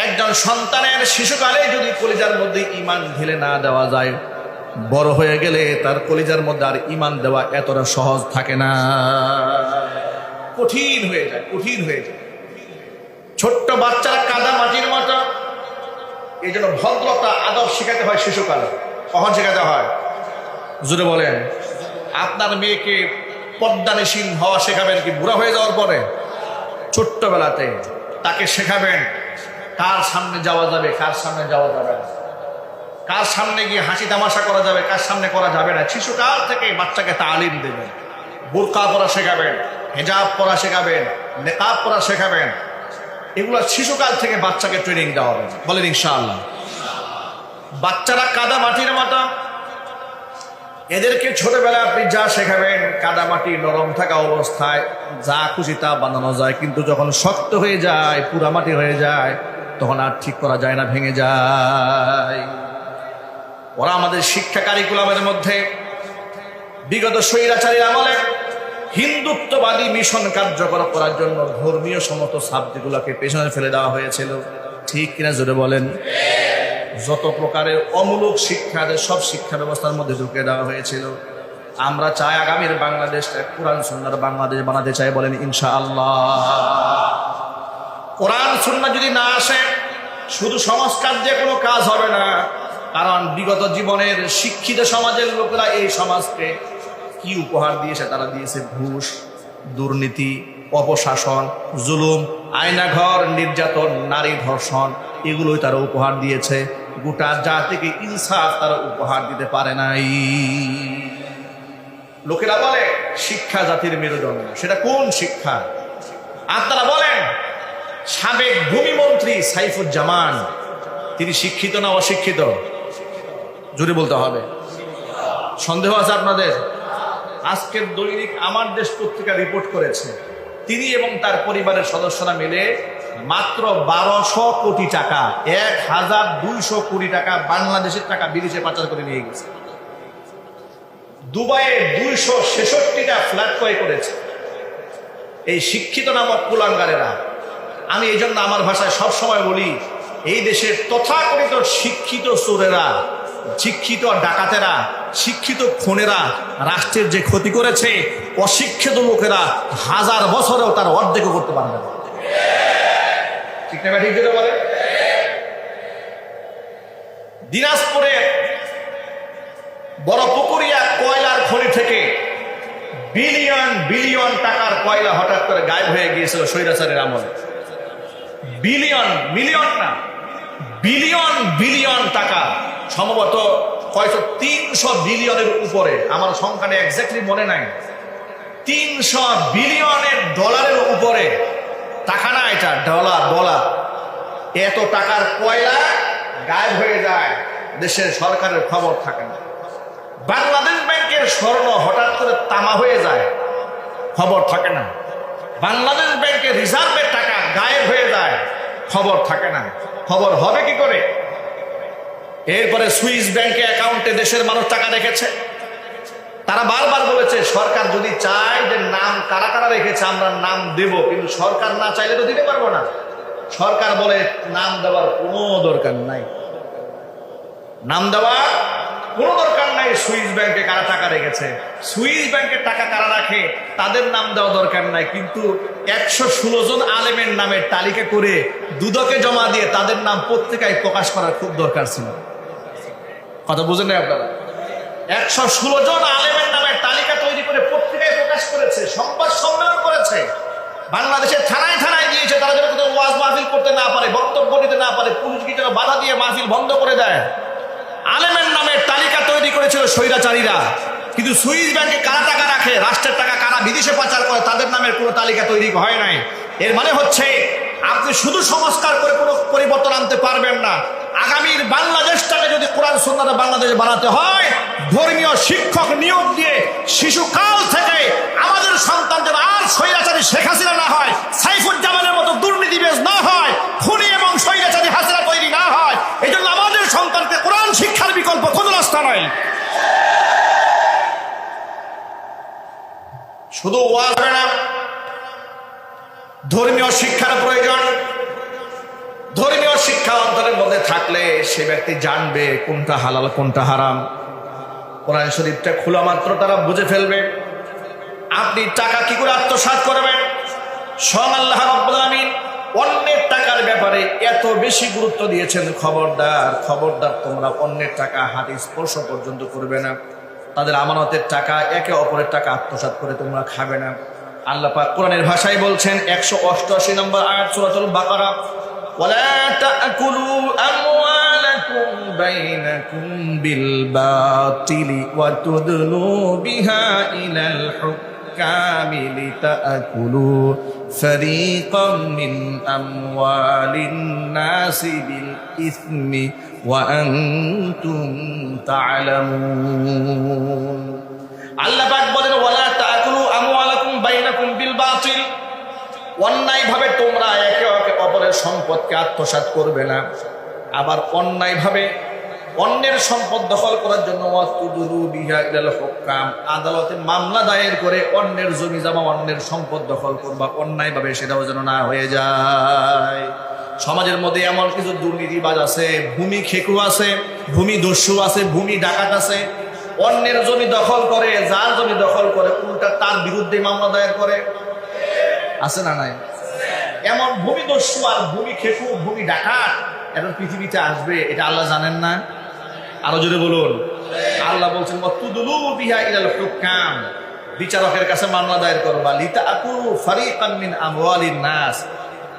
একজন সন্তানের শিশুকালে যদি কলিজার মধ্যে ঈমান ঢেলে না দেওয়া যায়, বড় হয়ে গেলে তার কলিজার মধ্যে আর ঈমান দেওয়া এতটা সহজ থাকে না, কঠিন হয়ে যায়, কঠিন হয়ে যায়। ছোট্ট বাচ্চারা কাদা মাটির মতো, এই জন্য ভদ্রতা আদব শেখাতে হয় শিশুকালে। কখন শেখাতে হয় জুড়ে বলেন? আপনার মেয়েকে পর্দানশীল হওয়া শেখাবেন কি বুড়া হয়ে যাওয়ার পরে? ছোট্টবেলাতে তাকে শেখাবেন কার সামনে যাওয়া যাবে, কার সামনে যাওয়া যাবে না, কার সামনে গিয়ে হাসি তামাশা করা যাবে, কার সামনে করা যাবে না। শিশুকাল থেকে বাচ্চাকে তালিম দেবেন, বোরকা পরা শেখাবেন, হেজাব পরা শেখাবেন, নেকাব পরা শেখাবেন। এগুলো শিশুকাল থেকে বাচ্চাকে ট্রেনিং দেওয়া হবে। বলেন ইনশাআল্লাহ। বাচ্চারা কাদা মাটির মতো, এদেরকে ছোটবেলায় আপনি যা শেখাবেন, কাদা মাটি নরম থাকা অবস্থায় যা খুশি তা বানানো যায়, কিন্তু যখন শক্ত হয়ে যায়, পুরা মাটি হয়ে যায়, তখন আর ঠিক করা যায় না, ভেঙে যায়। ওরা আমাদের শিক্ষা কারিকুলামের মধ্যে বিগত স্বৈরাচারী আমলে হিন্দুত্ববাদী মিশন কার্যকর করার জন্য ধর্মীয় সমস্ত সাবজেক্টগুলোকে পেছনে ফেলে দেওয়া হয়েছিল। ঠিক কিনা জোরে বলেন? যত প্রকারের অমূলক শিক্ষা, সব শিক্ষা ব্যবস্থার মধ্যে ঢুকে দেওয়া হয়েছিল। আমরা চাই আগামীর বাংলাদেশটা কোরআন সুন্নাহর বাংলাদেশ বানাতে চাই। বলেন ইনশাআল্লাহ। কোরআন সুন্নাহ যদি না আসে, শুধু সংস্কার দিয়ে কোনো কাজ হবে না। কারণ বিগত জীবনের শিক্ষিত সমাজের লোকেরা এই সমাজকে কি উপহার দিয়েছে? তারা দিয়েছে ঘুষ, দুর্নীতি, অপশাসন, জুলুম, আয়নাঘর, নির্যাতন, নারী ধর্ষণ, এগুলোই তারা উপহার দিয়েছে। গোটা জাতিকে ইনসাফ তারা উপহার দিতে পারে নাই। লোকেরা বলে শিক্ষা জাতির মেরুদণ্ড। সেটা কোন শিক্ষা? আপনারা বলেন সাবেক ভূমিমন্ত্রী সাইফুজ্জামান, তিনি শিক্ষিত না অশিক্ষিত? জোরে বলতে হবে। সন্দেহ আছে আপনাদের? আজকের দৈনিক আমার দেশ পত্রিকা রিপোর্ট করেছে, তিনি এবং তার পরিবারের সদস্যরা মিলে মাত্র 1200 কোটি টাকা, 1200 কোটি টাকা বাংলাদেশের টাকা বিদেশে পাচার করে নিয়ে গেছে। দুবাইয়ে 266টা ফ্ল্যাট ক্রয় করেছে এই শিক্ষিত নামক কুলাঙ্গারেরা। আমি এই জন্য আমার ভাষায় সবসময় বলি, এই দেশের তথাকথিত শিক্ষিত চোরেরা, শিক্ষিত ডাকাতেরা, শিক্ষিত খুনেরা রাষ্ট্রের যে ক্ষতি করেছে, অশিক্ষিত লোকেরা 1000 বছরেও তার অর্ধেকও করতে পারবে না। ঠিক না? ঠিক যেটা বলে। দিনাজপুরে বড় পুকুরিয়া কয়লার খনি থেকে বিলিয়ন বিলিয়ন টাকার কয়লা হঠাৎ করে গায়েব হয়ে গিয়েছিল স্বৈরাচারের আমলে। বিলিয়ন, মিলিয়ন না, বিলিয়ন বিলিয়ন টাকা, সম্ভবত হয়তো 300 বিলিয়নের উপরে, আমার সংখ্যাটা এক্স্যাক্টলি মনে নাই। 300 বিলিয়নের ডলারের উপরে টাকা না, এটা ডলার। এত টাকার কয়লা গায়েব হয়ে যায়, দেশের সরকারের খবর থাকে না। বাংলাদেশ ব্যাংকের স্বর্ণ হঠাৎ করে তামা হয়ে যায়, খবর থাকে না। বাংলাদেশ ব্যাংকের রিজার্ভের টাকা গায়েব হয়ে যায়, খবর থাকে না। খবর হবে কি করে? এরপরে সুইস ব্যাংকে অ্যাকাউন্টে দেশের মানুষ টাকা রেখেছে। তারা বারবার বলেছে সরকার যদি চায় যে নাম কারা কারা রেখেছে আমরা নাম দেব, কিন্তু সরকার না চাইলে তো দিতে পারবো না। সরকার বলে নাম দেওয়ার কোনো দরকার নাই, নাম দেওয়ার কোনো দরকার নাই। সুইস ব্যাংকে কারা টাকা রেখেছে, সুইস ব্যাংকে টাকা কারা রাখে তাদের নাম দেওয়া দরকার নাই, কিন্তু 116 জন আলেমের নামের তালিকা করে দুদকে জমা দিয়ে তাদের নাম পত্রিকায় প্রকাশ করার খুব দরকার ছিল। কথা বুঝেন না আপনারা? 116 জন আলেমের নামের তালিকা তৈরি করে পত্রিকায় প্রকাশ করেছে, সংবাদ সম্মেলন করেছে, বাংলাদেশের থানায় থানায় দিয়েছে। তারা যেন কোথাও ওয়াজ মাহফিল করতে না পারে, বক্তব্য দিতে না পারে, পুলিশকে যেন বাধা দিয়ে মাহফিল বন্ধ করে দেয়। আলেমের নামের তালিকা তৈরি করেছিল স্বৈরাচারীরা। কিন্তু সুইস ব্যাংকে কারা টাকা রাখে, রাষ্ট্রের টাকা কারা বিদেশে পাচার করে, তাদের নামের কোনো তালিকা তৈরি হয় নাই। এর মানে হচ্ছে আপনি শুধু সংস্কার করে কোনো পরিবর্তন আনতে পারবেন না। আগামীর বাংলাদেশটাকে যদি কোরআন সুন্নাতে বাংলাদেশ বানাতে হয়, ধর্মীয় শিক্ষক নিয়োগ দিয়ে শিশুকাল থেকে আমাদের সন্তান যেন আর স্বৈরাচারী শেখ হাসিনা না হয়, সাইফুজ্জামানের মতো দুর্নীতিবাজ না হয়, খুনি এবং স্বৈরাচারী হাসিনা তৈরি না হয়। এই জন্য আমাদের সন্তানকে কোরআন শিক্ষার বিকল্প কোনো রাস্তা নয়। শুধু ওয়াজ হবে না, ধর্মীয় শিক্ষার প্রয়োজন। ধর্মীয় শিক্ষা অন্তরের মধ্যে থাকলে সে ব্যক্তি জানবে কোনটা হালাল কোনটা হারাম। কোরআন শরীফটা খোলা মাত্র তারা বুঝে ফেলবে। আপনি টাকা কি করে আত্মসাৎ করবেন? স্বয়ং আল্লাহ রাব্বুল আলামিন অন্যের টাকার ব্যাপারে এত বেশি গুরুত্ব দিয়েছেন। খবরদার খবরদার, তোমরা অন্যের টাকা হাতে স্পর্শ পর্যন্ত করবে না। তাদের আমানতের টাকা, একে অপরের টাকা আত্মসাৎ করে তোমরা খাবে না। আল্লাহ পাক কোরআনের ভাষায় বলছেন 188 নম্বর আয়াত সূরাতুল বাকারা, ওয়ালা তাকুলু আমওয়ালাকুম বাইনাকুম বিল বাতিলি ওয়া তুদলু বিহা ইলাল হুক্কামি লিতাকুলু ফারীকাম মিন আমওয়ালিন নাসি বিল ইসমি ওয়া আনতুম তা'লামুন। আল্লাহ পাক বলেন ওয়ালা তাকুলু আমওয়ালাকুম বাইনাকুম বিল বাতিল, অন্যায়ভাবে তোমরা একে অপরের সম্পদকে আত্মসাৎ করবে না। আবার অন্যায়ভাবে অন্যের সম্পদ দখল করার জন্য ওয়াতুদুলু বিহা ইলাল হুক্কাম, আদালতে মামলা দায়ের করে অন্যের জমি জমা অন্যের সম্পদ দখল করবা, অন্যায়ভাবে সেটাও যেন না হয়ে যায়। সমাজের মধ্যে এমন কিছু দুর্নীতিবাজ আছে, ভূমি খেকু আছে, ভূমি দস্যু আছে, ভূমি ডাকাত আছে, অন্যের জমি দখল করে, যার জমি দখল করে উল্টা তার বিরুদ্ধে মামলা দায়ের করে। আছে না নাই? এমন ভূমি দস্যু আর ভূমি খেকু, ভূমি ডাকাত এখন পৃথিবীতে আসবে, এটা আল্লাহ জানেন না? আরো জোরে বলুন। আল্লাহ বলছেন ওয়াতুদুলু বিহা ইলাল হুক্কাম, বিচারকের কাছে মামলা দায়ের করবা, লিতাকুলু ফারীকাম মিন আমওয়ালিন নাস,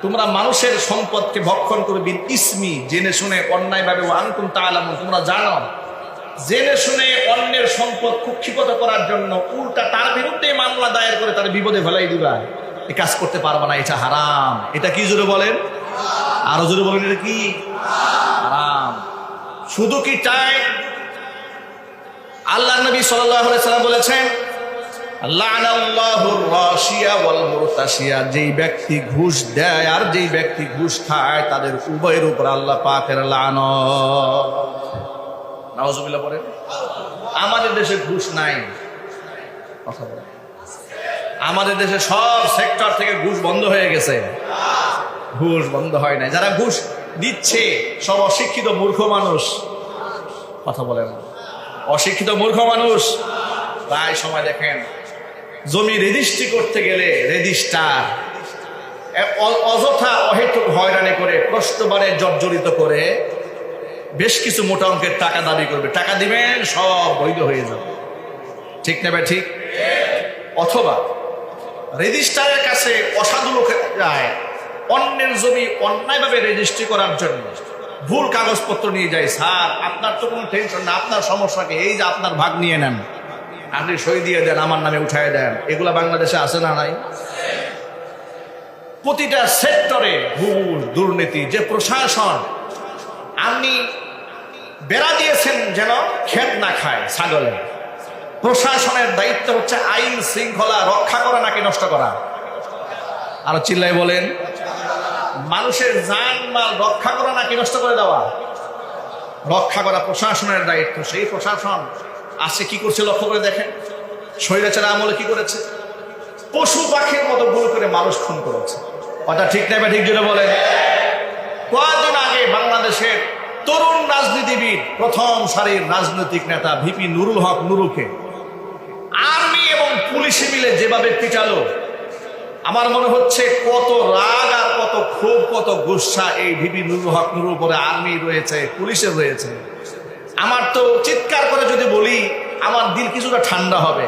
তোমরা মানুষের সম্পদকে ভক্ষণ করবে, বিল ইসমি, জেনে শুনে অন্যায়ভাবে, ওয়া আনতুম তা'লামুন, তোমরা জানো। জেনে শুনে অন্যের সম্পদ কুক্ষিগত করার জন্য উল্টা তার বিরুদ্ধে মামলা দায়ের করে তার বিপদে ফেলাই দিবা, এই কাজ করতে পারবা না, এটা হারাম। এটা কি জোরে বলেন? আরো জোরে বলেন, এটা কি হারাম। শুধু কি তাই? আল্লাহ নবী সাল্লাল্লাহু আলাইহি সাল্লাম বলেছেন লা'নাল্লাহুর রাশিয়া ওয়াল মুরতাশিয়া, যেই ব্যক্তি ঘুষ দেয় আর যেই ব্যক্তি ঘুষ খায় তাদের উভয়ের উপর আল্লাহ পাকের লানত। নাউজুবিল্লাহ পড়েন। আমাদের দেশে ঘুষ নাই, কথা বলেন। আমাদের দেশে সব সেক্টর থেকে ঘুষ বন্ধ হয়ে গেছে। ঘুষ বন্ধ হয় নাই। যারা ঘুষ দিচ্ছে সব অশিক্ষিত মূর্খ মানুষ। কথা বলেন। অশিক্ষিত মূর্খ মানুষ। প্রায় সময় দেখেন জমি রেজিস্ট্রি করতে গেলে রেজিস্ট্রার অযথা অহেতুক হয়রানি করে, প্রশ্নবারে জর্জরিত করে বেশ কিছু মোটা অঙ্কের টাকা দাবি করবে। টাকা দিবেন, সব বৈধ হয়ে যাবে। ঠিক নেবে? ঠিক। অথবা রেজিস্ট্রারের কাছে অসাধু লোক যায়, অন্যের জমি অন্যায়ভাবে রেজিস্ট্রি করার জন্য ভুল কাগজপত্র নিয়ে যায়। স্যার আপনার তো কোনো টেনশন না, আপনার সমস্যাকে এই যে আপনার ভাগ নিয়ে নেন, আপনি সই দিয়ে দেন, আমার নামে উঠায় দেন, এগুলা বাংলাদেশে আছে না নাই? প্রতিটা সেক্টরে ঘুষ দুর্নীতি, যে প্রশাসন আপনি বেড়া দিয়েছেন যেন খেত না খায় ছাগলে, প্রশাসনের দায়িত্ব হচ্ছে আইন শৃঙ্খলা রক্ষা করা নাকি নষ্ট করা? আরো চিল্লাই বলেন। মানুষের জানমাল রক্ষা করা নাকি নষ্ট করে দেওয়া? রক্ষা করা প্রশাসনের দায়িত্ব। সেই প্রশাসন আজকে কি করছে লক্ষ্য করে দেখেন। স্বৈরাচারের আমলে কি করেছে? পশু পাখির মতো গুলো করে মানুষ খুন করেছে। কথা ঠিক না বা ঠিক জুড়ে বলেন। কয়েকদিন আগে বাংলাদেশের তরুণ রাজনীতিবিদ, প্রথম সারির রাজনৈতিক নেতা ভিপি নুরুল হক নুরুকে আর্মি এবং পুলিশে মিলে যেভাবে পিটালো, আমার মনে হচ্ছে কত রাগ আর কত ক্ষোভ, কত গুসা এই ভিপি নুরুল হক নুরুর উপরে আর্মি রয়েছে, পুলিশের রয়েছে। আমার তো চিৎকার করে যদি বলি আমার দিল কিছুটা ঠান্ডা হবে।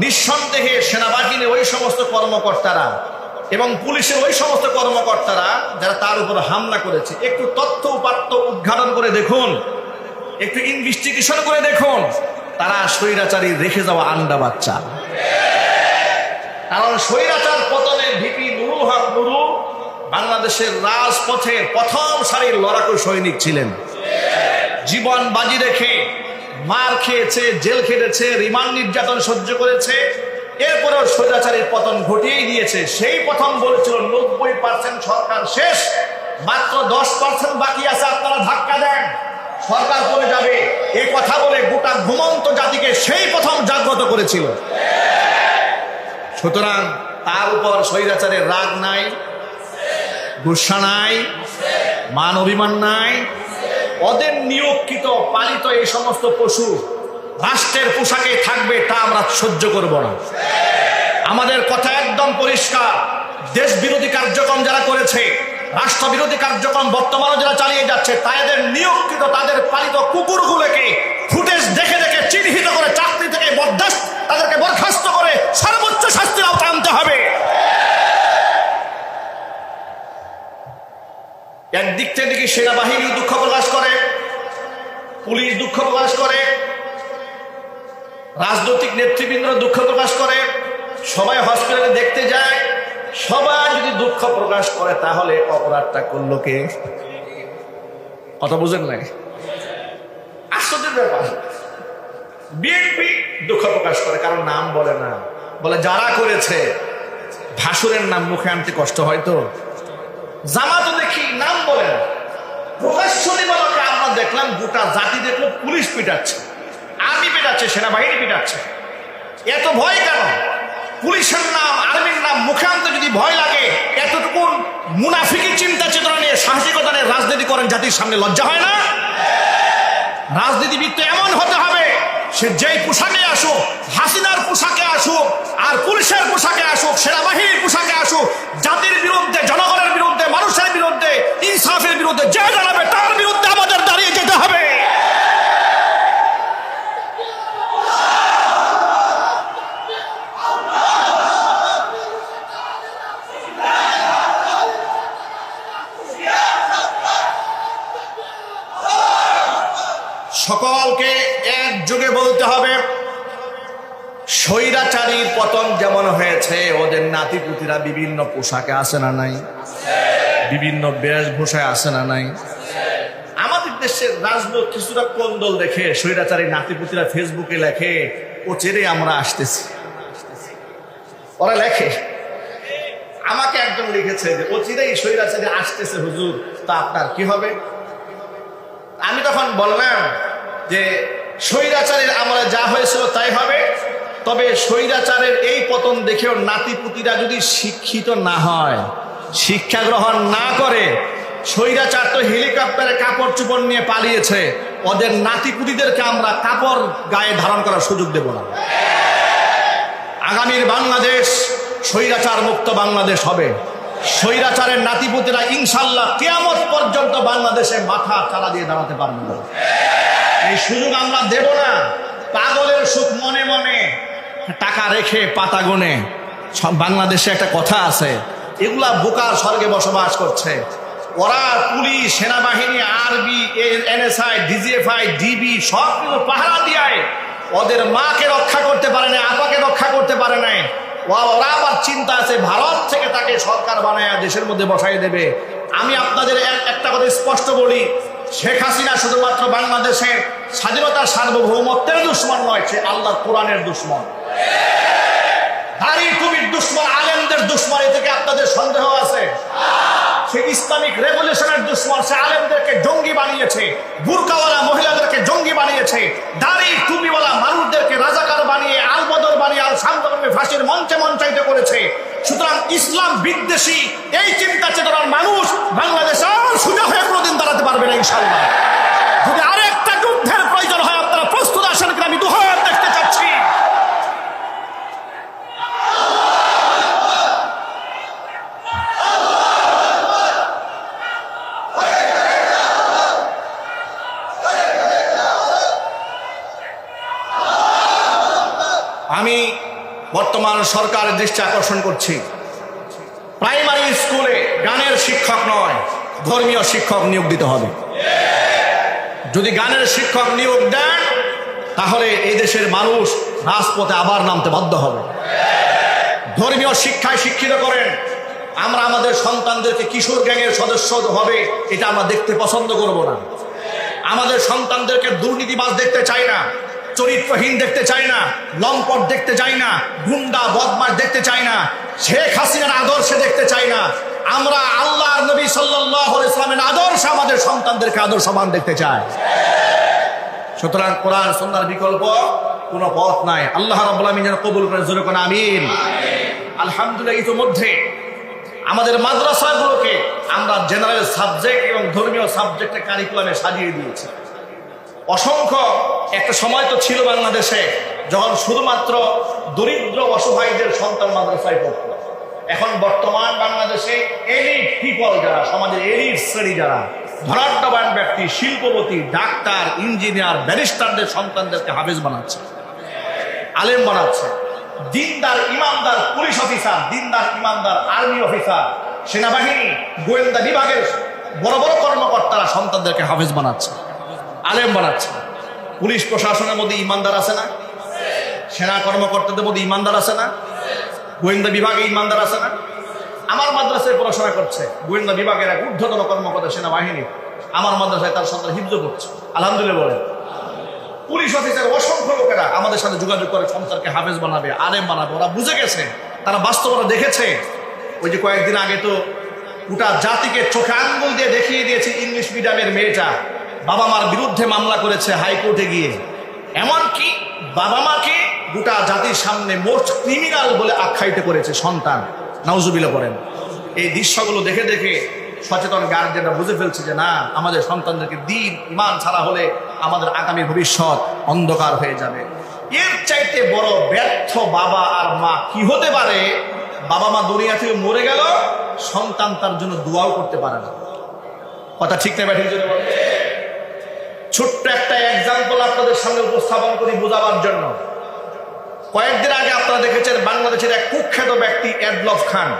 নিঃসন্দেহে সেনাবাহিনীর ওই সমস্ত কর্মকর্তারা এবং পুলিশের ওই সমস্ত কর্মকর্তারা যারা তার উপর হামলা করেছে, একটু তথ্য উপাত্ত উদ্ঘাটন করে দেখুন, একটু ইনভেস্টিগেশন করে দেখুন, তারা স্বৈরাচারী রেখে যাওয়া আন্ডা বাচ্চা। কারণ স্বৈরাচার পতনের ভিপি নুরুল হক নুরু বাংলাদেশের রাজপথের প্রথম সারির লড়াকু সৈনিক ছিলেন। জীবন বাজি রেখে মার খেয়েছে, জেল খেটেছে, রিমান্ড নির্যাতন সহ্য করেছে, এরপরেও স্বৈরাচারীর পতন ঘটিয়েই দিয়েছে। সেই প্রথম বলেছিল 90% সরকার শেষ, মাত্র 10% বাকি আছে, আপনারা ধাক্কা দেন, সরকার পড়ে যাবে। এই কথা বলে গোটা ঘুমন্ত জাতিকে সেই প্রথম জাগ্রত করেছিল। সুতরাং তার উপর স্বৈরাচারের রাগ নাই, গুসা নাই, মান অভিমান নাই। ওদের নিয়োগকৃত পালিত এই সমস্ত পশু রাষ্ট্রের পোশাকে থাকবে, তা আমরা সহ্য করব না। আমাদের কথা একদম পরিষ্কার, দেশ বিরোধী কার্যক্রম যারা করেছে, রাষ্ট্রবিরোধী কার্যক্রম বর্তমানে যারা চালিয়ে যাচ্ছে, তাদের নিয়োগকৃত, তাদের পালিত কুকুরগুলোকে ফুটেজ দেখে দেখে চিহ্নিত করে চাকরি থেকে বরখাস্ত, তাদেরকে বরখাস্ত করে সর্বোচ্চ শাস্তির আওতায় আনতে হবে। একদিক থেকে দেখি সেনাবাহিনী দুঃখ প্রকাশ করে, পুলিশ দুঃখ প্রকাশ করে, রাজনৈতিক নেতৃবৃন্দ দুঃখ প্রকাশ করে, সবাই হসপিটালে দেখতে যায়। সবাই যদি দুঃখ প্রকাশ করে তাহলে অপরাধটা করলো কে? কথা বুঝেন নাই? আশ্চর্যের ব্যাপার, বিএনপি দুঃখ প্রকাশ করে, কারণ নাম বলে না, বলে যারা করেছে ভাসুরের নাম মুখে আনতে কষ্ট হয়তো। জামাতও দেখি নাম বলে না, প্রকাশ্য দিবালকে আমরা দেখলাম, গোটা জাতি দেখলো পুলিশ পিটাচ্ছে, আর্মি পিটাচ্ছে, সেনাবাহিনী পিটাচ্ছে। এত ভয় কেন? পুলিশের নাম, আর্মির নাম মুখে আনতে যদি ভয় লাগে, এতটুকু মুনাফিকি চিন্তা চেতনা নিয়ে, সাহসিকতা নিয়ে রাজনীতি করেন, জাতির সামনে লজ্জা হয় না? রাজনীতিবিদ তো এমন হতে হবে, সে যেই পোশাকে আসুক, হাসিনার পোশাকে আসুক, আর পুলিশের পোশাকে আসুক, সেনাবাহিনীর পোশাকে আসুক, জাতির বিরুদ্ধে, জনগণের বিরুদ্ধে, মানুষের বিরুদ্ধে, ইনসাফের বিরুদ্ধে যে দাঁড়াবে তার বিরুদ্ধে আমাদের দাঁড়িয়ে যেতে হবে। সকলকে একযোগে বলতে হবে, স্বৈরাচারীর পতন যেমন হয়েছে, ওদের নাতিপুতিরা বিভিন্ন পোশাকে আসে না নাই, বিভিন্ন বেশভূষায় আসে না নাই। আমাদের দেশের রাজনৈতিক কিছুটা কোন্দল দেখে স্বৈরাচারী নাতিপুতিরা ফেসবুকে লেখে, ও চেরে আমরা আসতেছি। ওরা লেখে, আমাকে একজন লিখেছে যে ও চিরেই স্বৈরাচারী আসতেছে হুজুর, তা আপনার কি হবে? আমি তখন বললাম যে স্বৈরাচারের আমলে যা হয়েছিল তাই হবে, তবে স্বৈরাচারের এই পতন দেখেও নাতিপুতিরা যদি শিক্ষিত না হয়, শিক্ষা গ্রহণ না করে, স্বৈরাচার তো হেলিকপ্টারে কাপড় চোপড় নিয়ে পালিয়েছে, ওদের নাতিপুতিদেরকে আমরা কাপড় গায়ে ধারণ করার সুযোগ দেব না। আগামীর বাংলাদেশ স্বৈরাচার মুক্ত বাংলাদেশ হবে। স্বৈরাচারের নাতিপুতিরা ইনশাল্লাহ কিয়ামত পর্যন্ত বাংলাদেশে মাথা চালা দিয়ে দাঁড়াতে পারবে না। এই সুযোগ আমরা দেব না। পাগলের সুখ মনে মনে, টাকা রেখে পাতা গুনে। বাংলাদেশে একটা কথা আছে, এগুলা বোকার স্বর্গে বসবাস করছে। ওরা পুলিশ, সেনাবাহিনী, আরবি, এনএসআই, ডিজিএফআই, ডিবি সব কিছু পাহারা দিয়ে ওদের মাকে রক্ষা করতে পারে নাই, আপাকে রক্ষা করতে পারে নাই। ওরা আবার চিন্তা আছে ভারত থেকে তাকে সরকার বানায় দেশের মধ্যে বসাই দেবে। আমি আপনাদের একটা কথা স্পষ্ট বলি, শেখ হাসিনা শুধুমাত্র বাংলাদেশের স্বাধীনতার সার্বভৌমত্বের দুশ্মন নয়, সে আল্লাহর কোরআনের দুশ্মন, দাড়ি টুপির দুশ্মন, আলেমদের দুশ্মন। এ থেকে আপনাদের সন্দেহ আছে? সে ইসলামিক রেভলিউশনের দুশ্মন, সে আলেমদেরকে জঙ্গি বানিয়েছে, বুরকাওয়ালা মহিলাদেরকে জঙ্গি বানিয়েছে, দাড়ি টুপিওয়ালা মানুষদেরকে রাজাকার বানিয়ে আল বদর বানিয়ে আল শান্তভাবে ফাঁসির মঞ্চে মঞ্চায়িত করেছে। সুতরাং ইসলাম বিদ্বেষী এই চিন্তা চেতনার মানুষ বাংলাদেশ আর সোজা হয়ে কোনোদিন দাঁড়াতে পারবে না ইনশাআল্লাহ। যদি আরেকটা যুদ্ধের প্রয়োজন হয় আপনারা প্রস্তুত আসেন কিনা আমি দুহাত দেখতে চাচ্ছি। আমি বর্তমান সরকারের দৃষ্টি আকর্ষণ করছি, প্রাইমারি স্কুলে গানের শিক্ষক নয়, ধর্মীয় শিক্ষক নিয়োগ দিতে হবে। যদি গানের শিক্ষক নিয়োগ দেন তাহলে এই দেশের মানুষ রাজপথে আবার নামতে বাধ্য হবে। ধর্মীয় শিক্ষায় শিক্ষিত করেন। আমরা আমাদের সন্তানদেরকে কিশোর গ্যাংয়ের সদস্য হবে এটা আমরা দেখতে পছন্দ করব না। আমাদের সন্তানদেরকে দুর্নীতিবাজ দেখতে চাই না, চরিত্রহীন দেখতে চাই না, লম্পট দেখতে চাই না, গুন্ডা বদমাশ দেখতে চাই না, শেখ হাসিনার আদর্শে দেখতে চাই না। আমরা আল্লাহর নবী সাল্লাল্লাহু আলাইহি ওয়াসাল্লামের আদর্শে আমাদের সন্তানদেরকে আদর্শবান দেখতে চাই। সুতরাং কোরআন সুন্নাহর বিকল্প কোনো পথ নাই। আল্লাহ রাব্বুল আলামিন যেন কবুল করেন, জোরে কোন আমিন। আলহামদুলিল্লাহ, ইতিমধ্যে আমাদের মাদ্রাসাগুলোকে আমরা জেনারেল সাবজেক্ট এবং ধর্মীয় সাবজেক্টের কারিকুলামে সাজিয়ে দিয়েছি। অসংখ্য একটা সময় তো ছিল বাংলাদেশে যখন শুধুমাত্র দরিদ্র অসহায়দের সন্তান মাদ্রাসায় পড়তো। এখন বর্তমান বাংলাদেশে এলিট পিপল, যারা সমাজের এলিট শ্রেণী, যারা ধনাঢ্যবান ব্যক্তি, শিল্পপতি, ডাক্তার, ইঞ্জিনিয়ার, ব্যারিস্টারদের সন্তানদেরকে হাফেজ বানাচ্ছে, আলেম বানাচ্ছে। দিনদার ইমানদার পুলিশ অফিসার, দিনদার ইমানদার আর্মি অফিসার, সেনাবাহিনী, গোয়েন্দা বিভাগের বড় বড় কর্মকর্তারা সন্তানদেরকে হাফেজ বানাচ্ছে, আলেম বানাচ্ছে। পুলিশ প্রশাসনের মধ্যে ইমানদার আছে না? সেনা কর্মকর্তাদের মধ্যে ইমানদার আছে না? গোয়েন্দা বিভাগে ইমানদার আছে না? আমার মাদ্রাসায় পড়াশোনা করছে গোয়েন্দা বিভাগের এক ঊর্ধ্বতন কর্মকর্তা সেনাবাহিনী, আমার মাদ্রাসায় তার সন্তান হিফজ করছে, আলহামদুলিল্লাহ বলেন। পুলিশ অফিসার অসংখ্য লোকেরা আমাদের সাথে যোগাযোগ করে সন্তানকে হাফেজ বানাবে, আলেম বানাবে। ওরা বুঝে গেছে, তারা বাস্তবতা দেখেছে। ওই যে কয়েকদিন আগে তো গোটা জাতিকে চোখে আঙ্গুল দিয়ে দেখিয়ে দিয়েছে ইংলিশ মিডিয়ামের মেয়েটা বাবা মার বিরুদ্ধে মামলা করেছে হাইকোর্টে গিয়ে। এমনকি বাবা মাকে গোটা জাতির সামনে মোস্ট ক্রিমিনাল বলে আখ্যায়িত করেছে সন্তান, নাউজুবিল্লাহ করেন। এই দৃশ্যগুলো দেখে দেখে সচেতন গার্জিয়ানরা বুঝে ফেলছে যে না, আমাদের সন্তানদেরকে দিন ইমান ছাড়া হলে আমাদের আগামী ভবিষ্যৎ অন্ধকার হয়ে যাবে। এর চাইতে বড় ব্যর্থ বাবা আর মা কি হতে পারে? বাবা মা দুনিয়া থেকে মরে গেল, সন্তান তার জন্য দোয়াও করতে পারে না। কথা ঠিক না ব্যাঠিক? ছোট্ট একটা এক্সাম্পল আপনাদের সামনে উপস্থাপন করি বোঝাবার জন্য। কয়েকদিন আগে আপনারা দেখেছেন বাংলাদেশের এক কুখ্যাত ব্যক্তি এডলফ খান,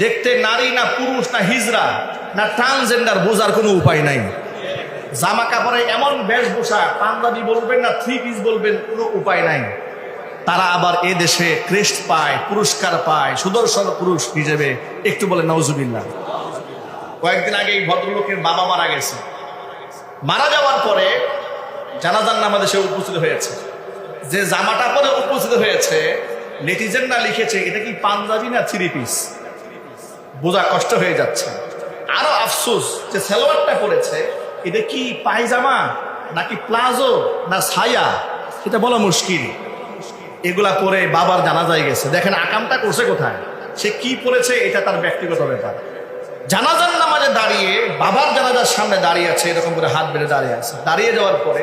দেখতে নারী না পুরুষ না হিজড়া না ট্রান্সজেন্ডার বোঝার কোনো উপায় নাই। জামা কাপড়ে এমন বেশভূষা, পাঞ্জাবি বলবেন না থ্রি পিস বলবেন, কোনো উপায় নাই। তারা আবার এ দেশে ক্রেস্ট পায়, পুরস্কার পায়, সুদর্শন পুরুষ হিসেবে। একটু বলে নাউজুবিল্লাহ। কয়েকদিন আগে এই ভদ্রলোকের বাবা মারা গেছে। মারা যাওয়ার পরে জানাজার নামাজে সে উপস্থিত হয়েছে। যে জামাটা পরে উপস্থিত হয়েছে, নেটিজেনরা লিখেছে এটা কি পাঞ্জাবি না থ্রি পিস, বোঝা কষ্ট হয়ে যাচ্ছে। আরো আফসোস যে সালোয়ারটা পরেছে এটা কি পায়জামা নাকি প্লাজো না ছায়া, এটা বলা মুশকিল। এগুলা পরে বাবার জানাজায় গেছে। দেখেন আকামটা করছে কোথায়, সে কি পড়েছে এটা তার ব্যক্তিগত ব্যাপার। জানাজার নামাজে দাঁড়িয়ে বাবার জানাজার সামনে দাঁড়িয়ে আছে, এরকম করে হাত বেড়ে দাঁড়িয়ে আছে। দাঁড়িয়ে যাওয়ার পরে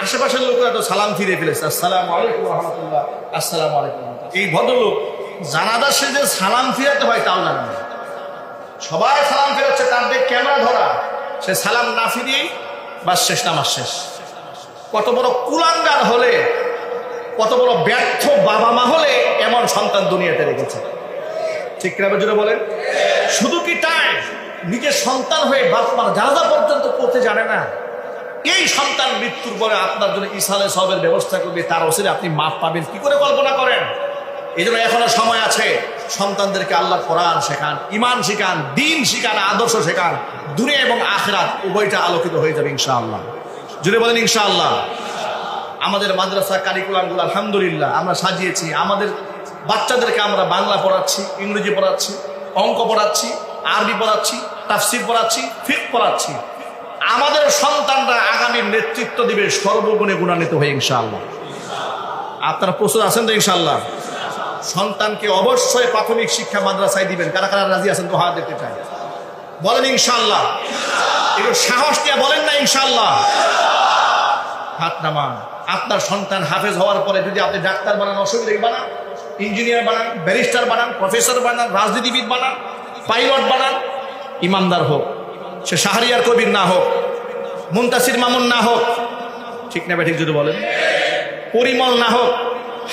আশেপাশের লোকেরা তো সালাম ফিরে ফেলেছে, আসসালামু আলাইকুম ওয়া রাহমাতুল্লাহ, আসসালামু আলাইকুম। এই ভদ্রলোক জানাজার সে যে সালাম ফিরাতে হয় তাও জানে না। সবাই সালাম ফেরাচ্ছে, তার দিকে ক্যামেরা ধরা, সে সালাম না ফিরিয়েই বাস শেষ, নামাজ শেষ। কত বড় কুলাঙ্গার হলে, কত বড় ব্যর্থ বাবা মা হলে এমন সন্তান দুনিয়াতে রেখেছে। ঠিক কিনা জুড়ে বলেন? শুধু কি তাই, নিজের সন্তান হয়ে বাপ মার জানাজা পর্যন্ত করতে জানে না। এই সন্তান মৃত্যুর পরে আপনার জন্য ইসালে সবের ব্যবস্থা করবে, তার ওসিলে আপনি মাপ পাবেন, কি করে কল্পনা করেন? এই জন্য এখনো সময় আছে, সন্তানদেরকে আল্লাহর কোরআন শেখান, ইমান শেখান, দিন শেখান, আদর্শ শেখান। দুনিয়া এবং আখিরাত উভয়টা আলোকিত হয়ে যাবে ইনশাআল্লাহ। জুড়ে বলেন ইনশাআল্লাহ। আমাদের মাদ্রাসা কারিকুলামগুলো আলহামদুলিল্লাহ আমরা সাজিয়েছি। আমাদের বাচ্চাদেরকে আমরা বাংলা পড়াচ্ছি, ইংরেজি পড়াচ্ছি, অঙ্ক পড়াচ্ছি, আরবি পড়াচ্ছি, তাফসির পড়াচ্ছি, ফিকহ পড়াচ্ছি। আমাদের সন্তানরা আগামী নেতৃত্ব দিবে সর্বগুণে গুণান্বিত হয়ে ইনশাআল্লাহ। আপনারা প্রস্তুত আছেন তো ইনশাআল্লাহ? সন্তানকে অবশ্যই প্রাথমিক শিক্ষা মাদ্রাসায় দিবেন। কারা কারা রাজি আছেন তো হাত দেখতে চাই, বলেন ইনশাআল্লাহ। একটু সাহস দিয়ে বলেন না ইনশাআল্লাহ। হাত নামান। আপনার সন্তান হাফেজ হওয়ার পরে যদি আপনি ডাক্তার বানান, অসুবিধা বানান, ইঞ্জিনিয়ার বানান, ব্যারিস্টার বানান, প্রফেসর বানান, রাজনীতিবিদ বানান, পাইলট বানান, ইমামদার হোক, সে শাহরিয়ার কবির না হোক, মুনতাসির মামুন না হোক, ঠিক না ঠিক যদি বলেন, পরিমল না হোক,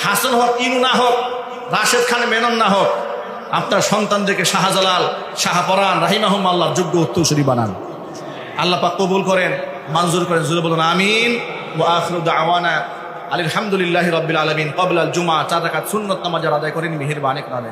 হাসান হক ইনু না হোক, রাশেদ খান মেনন না হোক, আপনার সন্তানদেরকে শাহজালাল, শাহপরান রাহিমাহুল্লাহর যোগ্য উত্তরসূরি বানান। আল্লাহ পাক কবুল করেন, মঞ্জুর করেন। জুড়ে বলুন আমিন। ওয়া আখিরু দাওয়ানা আলহামদুলিল্লাহি রাব্বিল আলামিন। ক্বাবলাল জুমআ 4 রাকাত সুন্নাত নামাজ আদায় করেন, মেহেরবানি করে।